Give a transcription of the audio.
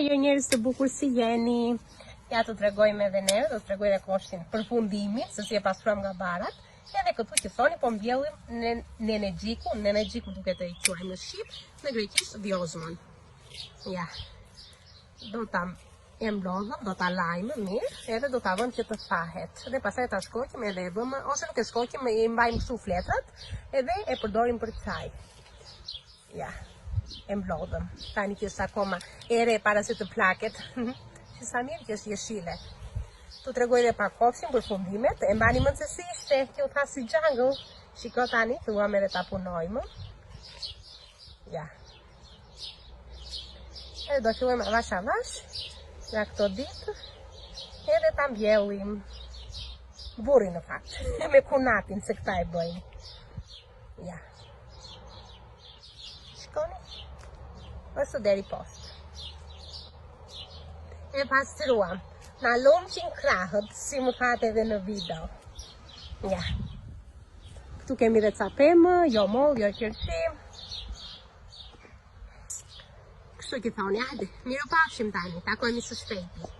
ju njerëz të bukur si jeni. Ja të tregojmë edhe ne, do të tregoj edhe koshtin përfundimit, se si e pastruam nga barat. Edhe këtu që thoni, po mbjellim në Nenexhiku duke të i quajmë në shqip, në greqisht Diozmon. Ja. Do ta mblodhëm, do ta lajmë mirë, edhe do ta vëmë që të thahet. Dhe pastaj ta shkoqim edhe e bëmë, ose nuk e shkoqim, i mbajmë kështu fletrat, edhe e përdorim për çaj. Ja. E mblodhëm. Tani që është akoma ere para se të plaket. Që sa mirë që është jeshile. Tu tregoj edhe pak kofshin për fundimet. E mbani mend se si ishte, që u tha si jungle. Shiko tani, filluam edhe ta punojmë. Ja. Edhe do fillojmë avash nga këto ditë. Edhe ta mbjellim. Burrin në fakt. Me kunatin se këta e bëjmë. Ja. Shikoni. Ose deri post. E pastruam. Na lomqin krahët, si më thatë edhe në video. Ja. Këtu kemi dhe ca pemë, jo moll, jo qershi. Kështu që thoni, hajde, mirupafshim tani, takojmë së shpejti.